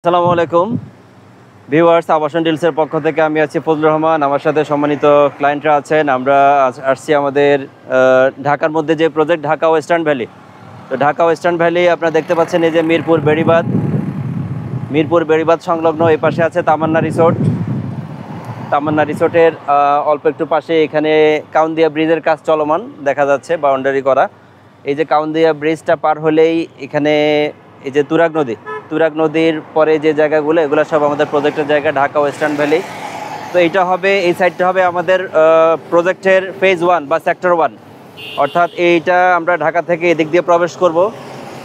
আসসালামু আলাইকুম ভিউয়ার্স, আবাসন ডিলসের পক্ষ থেকে আমি আছি ফজলুর রহমান। আমার সাথে সম্মানিত ক্লায়েন্টরা আছেন। আমরা আসছি আমাদের ঢাকার মধ্যে যে প্রজেক্ট ঢাকা ওয়েস্টার্ন ভ্যালি। তো ঢাকা ওয়েস্টার্ন ভ্যালি আপনারা দেখতে পাচ্ছেন, এই যে মিরপুর বেড়িবাঁধ সংলগ্ন এই পাশে আছে তামান্না রিসোর্ট। তামান্না রিসোর্টের অল্প একটু পাশে এখানে কাউন্দিয়া ব্রিজের কাজ চলমান দেখা যাচ্ছে, বাউন্ডারি করা। এই যে কাউন্দিয়া ব্রিজটা পার হলেই এখানে এই যে তুরাগ নদীর পরে যে জায়গাগুলো, এগুলো সব আমাদের প্রজেক্টের জায়গা, ঢাকা ওয়েস্টার্ন ভ্যালি। তো এই সাইডটা হবে আমাদের প্রজেক্টের ফেজ 1 বা সেক্টর 1, অর্থাৎ এইটা আমরা ঢাকা থেকে এদিক দিয়ে প্রবেশ করব।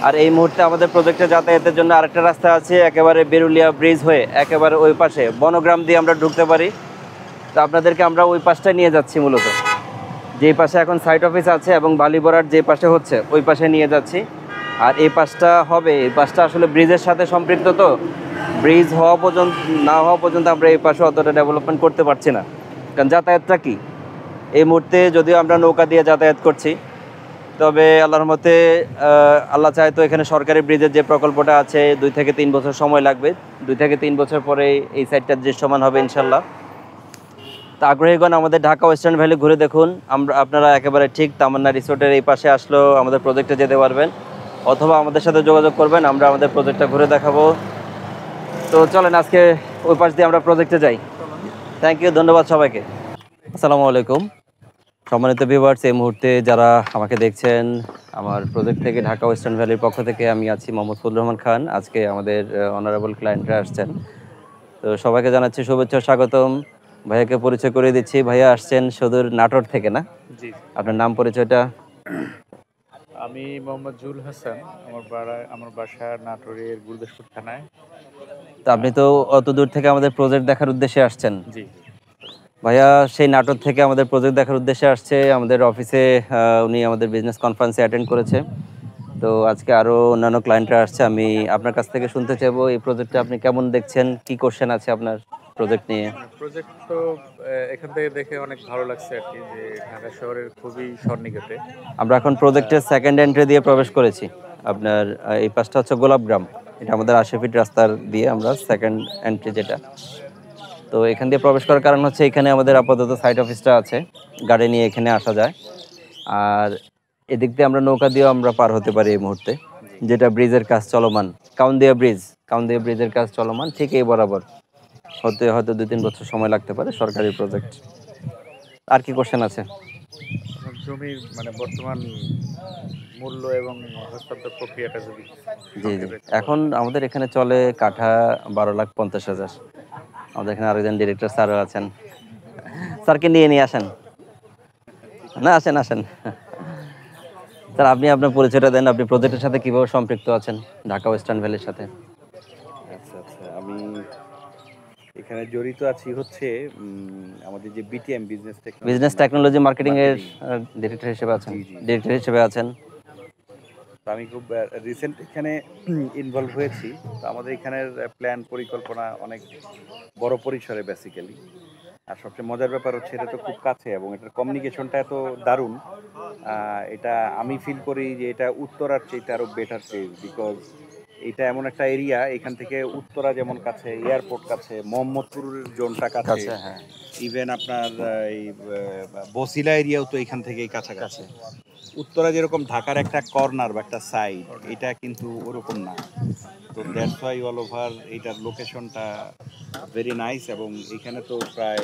আর এই মুহূর্তে আমাদের প্রজেক্টে যাতায়াতের জন্য আরেকটা রাস্তা আছে, একেবারে বেরুলিয়া ব্রিজ হয়ে একেবারে ওই পাশে বনগ্রাম দিয়ে আমরা ঢুকতে পারি। তো আপনাদেরকে আমরা ওই পাশটা নিয়ে যাচ্ছি, মূলত যেই পাশে এখন সাইট অফিস আছে এবং বালিবরার যে পাশে হচ্ছে ওই পাশে নিয়ে যাচ্ছি। আর এই পাশটা আসলে ব্রিজের সাথে সম্পৃক্ত। তো ব্রিজ না হওয়া পর্যন্ত আমরা এই পাশে অতটা ডেভেলপমেন্ট করতে পারছি না, কারণ যাতায়াতটা কি এই মুহূর্তে, যদিও আমরা নৌকা দিয়ে যাতায়াত করছি, তবে আল্লাহর মতে আল্লাহ চায় তো এখানে সরকারি ব্রিজের যে প্রকল্পটা আছে 2 থেকে 3 বছর সময় লাগবে। 2 থেকে 3 বছর পরে এই সাইডটা দৃশ্যমান হবে ইনশাল্লাহ। তো আগ্রহীগণ আমাদের ঢাকা ওয়েস্টার্ন ভ্যালি ঘুরে দেখুন। আপনারা একেবারে ঠিক তামান্না রিসোর্টের এই পাশে আসলেও আমাদের প্রজেক্টে যেতে পারবেন, অথবা আমাদের সাথে যোগাযোগ করবেন, আমরা আমাদের প্রজেক্টটা ঘুরে দেখাবো। তো চলেন আজকে ওই পাশ দিয়ে আমরা প্রজেক্টে যাই। থ্যাংক ইউ, ধন্যবাদ সবাইকে। আসসালামু আলাইকুম সম্মানিত ভিউয়ার্স, এই মুহূর্তে যারা আমাকে দেখছেন, আমার প্রজেক্ট থেকে ঢাকা ওয়েস্টার্ন ভ্যালির পক্ষ থেকে আমি আছি মোহাম্মদ ফজলুর রহমান খান। আজকে আমাদের অনারেবল ক্লায়েন্টরা আসছেন, তো সবাইকে জানাচ্ছি শুভেচ্ছা, স্বাগতম। ভাইয়াকে পরিচয় করে দিচ্ছি। ভাইয়া আসছেন সুদূর নাটোর থেকে, না? জি, আপনার নাম পরিচয়টা? আমি মোহাম্মদ জুল হাসান। আমার বাসা নাটোরের গুরুদাসপুর থানায়। তো আপনি তো অত দূর থেকে আমাদের প্রজেক্ট দেখার উদ্দেশ্যে আসছেন। জি। ভাইয়া সেই নাটোর থেকে আমাদের প্রজেক্ট দেখার উদ্দেশ্যে আসছে। আমাদের অফিসে উনি আমাদের বিজনেস কনফারেন্সে অ্যাটেন্ড করেছে। তো আজকে আরও অন্যান্য ক্লায়েন্টরা আসছে। আমি আপনার কাছ থেকে শুনতে চাইবো, এই প্রজেক্টটা আপনি কেমন দেখছেন, কি কোশ্চেন আছে আপনার প্রজেক্ট নিয়ে? প্রজেক্ট তো এখান থেকে দেখে অনেক ভালো লাগছে আর কি, যে ঢাকা শহরের খুবই সন্নিকটে। আমরা এখন প্রজেক্টের সেকেন্ড এন্ট্রি দিয়ে প্রবেশ করেছি। আপনার এই পাশটা হচ্ছে গোলাপগ্রাম, এটা আমাদের 80 ফিট রাস্তার দিয়ে আমরা সেকেন্ড এন্ট্রি যেটা। তো এখান দিয়ে প্রবেশ করার কারণ হচ্ছে এখানে আমাদের আপাতত সাইট অফিসটা আছে, গাড়ি নিয়ে এখানে আসা যায়। আর এদিক দিয়ে আমরা নৌকা দিয়েও আমরা পার হতে পারি এই মুহূর্তে, যেটা ব্রিজের কাজ চলমান। কাউন্দিয়া ব্রিজের কাজ চলমান ঠিক এই বরাবর, হয়তো 2-3 বছর সময় লাগতে পারে, সরকারি প্রজেক্ট। আর কি কোশ্চেন আছে? জমির বর্তমান মূল্য এবং হস্তান্তর প্রক্রিয়াটা যদি জি জি, এখন আমাদের এখানে চলে কাঠা 12,50,000। আমাদের এখানে আরেকজন ডিরেক্টর স্যারও আছেন, স্যারকে নিয়ে আসেন। না, আসেন। স্যার, আপনি আপনার পরিচয়টা দেন, আপনি প্রজেক্টের সাথে কিভাবে সম্পৃক্ত আছেন ঢাকা ওয়েস্টার্ন ভ্যালির সাথে? আচ্ছা, আমি এখানে জড়িত আছি হচ্ছে আমাদের যে বিটিএম বিজনেস টেকনোলজি মার্কেটিং এর ডিরেক্টর হিসেবে আছেন। জি। ডিরেক্টর হিসেবে আছেন। তো আমি খুব রিসেন্ট এখানে ইনভলভ হয়েছি। তো আমাদের এখানের প্ল্যান পরিকল্পনা অনেক বড় পরিসরে বেসিক্যালি। আর সবচেয়ে মজার ব্যাপার হচ্ছে এটা তো খুব কাছে এবং এটার কমিউনিকেশনটা এত দারুণ। এটা আমি ফিল করি যে এটা উত্তরার চেয়ে আরও বেটার প্লেস, বিকজ এটা এমন একটা এরিয়া, এখান থেকে উত্তরা যেমন কাছে, এয়ারপোর্ট কাছে, মোহাম্মদপুরের জোনটা কাছে, হ্যাঁ। ইভেন আপনার এই বসিলা এরিয়াও তো এখান থেকেই কাছাকাছি। উত্তরা যেরকম ঢাকার একটা কর্নার বা একটা সাইড, এটা কিন্তু ওরকম না। তো দ্যাটস ওয়াই অল ওভার এইটার লোকেশনটা ভেরি নাইস। এবং এখানে তো প্রায়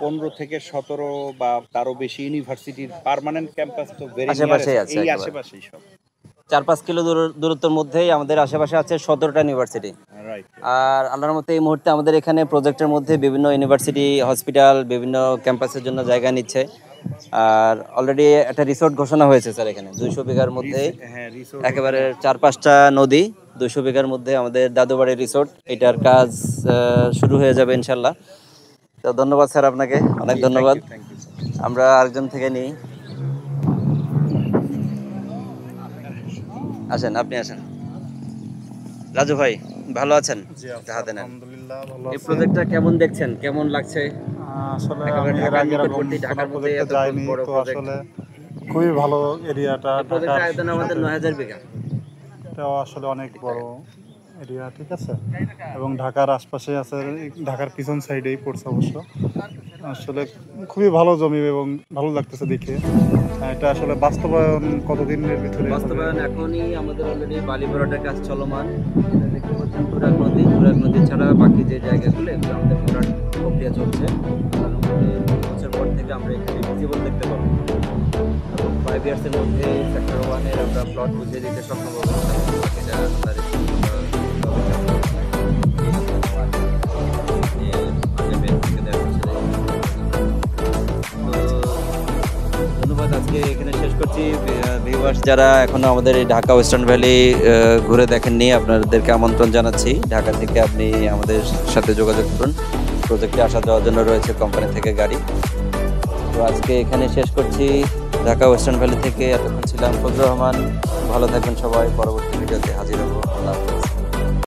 15 থেকে 17 বা তারও বেশি ইউনিভার্সিটির পার্মানেন্ট ক্যাম্পাস তো ভেরি আশেপাশেই আছে, এই একেবারে আশেপাশেই সব। 4-5 কিলো দূরত্বের মধ্যেই আমাদের আশেপাশে আছে 17টা ইউনিভার্সিটি। রাইট। আর আল্লাহর মতে এই মুহূর্তে আমাদের এখানে প্রজেক্টের মধ্যে বিভিন্ন ইউনিভার্সিটি, হসপিটাল, বিভিন্ন ক্যাম্পাসের জন্য জায়গা নিচ্ছে। আর অলরেডি একটা রিসোর্ট ঘোষণা হয়েছে স্যার এখানে 200 বিঘার মধ্যে, একেবারে 4-5টা নদী, 200 বিঘার মধ্যে আমাদের দাদুবাড়ি রিসোর্ট। এটার কাজ শুরু হয়ে যাবে ইনশাল্লাহ। তো ধন্যবাদ স্যার, আপনাকে অনেক ধন্যবাদ। আমরা আরেকজন থেকে নিই, আপনি আসেন। রাজু ভাই, ভালো আছেন? আলহামদুলিল্লাহ ভালো এই আছি। প্রজেক্টটা কেমন দেখছেন, কেমন লাগছে? আসলে একেবারে আমি এর ঢাকার আগে এরকম নিকটবর্তী, কোনো ঢাকার মধ্যে প্রজেক্টে এত যাইনি, বড় তো প্রজেক্ট। আসলে খুবই ভালো এরিয়াটা। এই প্রজেক্টের ঢাকার আয়তন আমাদের সাথে 9,000 বিঘা। এটাও আসলে অনেক বড় এরিয়া ঠিক আছে, এবং ঢাকার আশপাশে আছে, ঢাকার পিছন সাইডেই পড়ছে অবশ্য। আসলে খুবই ভালো জমি এবং ভালো লাগতেছে দেখে। এটা আসলে বাস্তবায়ন কতদিনের ভিতরে হবে? বাস্তবায়ন এখনই আমাদের অলরেডি বালি ভরাটের কাজ চলমান। দেখতে পাচ্ছেন তুরাগ নদী ছাড়া বাকি যে জায়গাগুলো এগুলো আমাদের ভরাট প্রক্রিয়া চলছে। আর আমাদের বছর পর থেকে আমরা এখানে ভিজিবল দেখতে পাবো এবং 5 ইয়ার্সের মধ্যে সেক্টর 1-এর আমরা প্লট বুঝিয়ে দিতে সক্ষম হবো। এটা আপনার ধন্যবাদ। আজকে এখানে শেষ করছি। ভিউয়ার্স যারা এখনো আমাদের এই ঢাকা ওয়েস্টার্ন ভ্যালি ঘুরে দেখেননি, আপনাদেরকে আমন্ত্রণ জানাচ্ছি। ঢাকা থেকে আপনি আমাদের সাথে যোগাযোগ করুন। প্রজেক্টে আসা যাওয়ার জন্য রয়েছে কোম্পানি থেকে গাড়ি। তো আজকে এখানে শেষ করছি। ঢাকা ওয়েস্টার্ন ভ্যালি থেকে এতক্ষণ ছিলাম ফজলুর রহমান। ভালো থাকবেন সবাই। পরবর্তী ভিডিওতে হাজির হবো। আল্লাহ হাফেজ।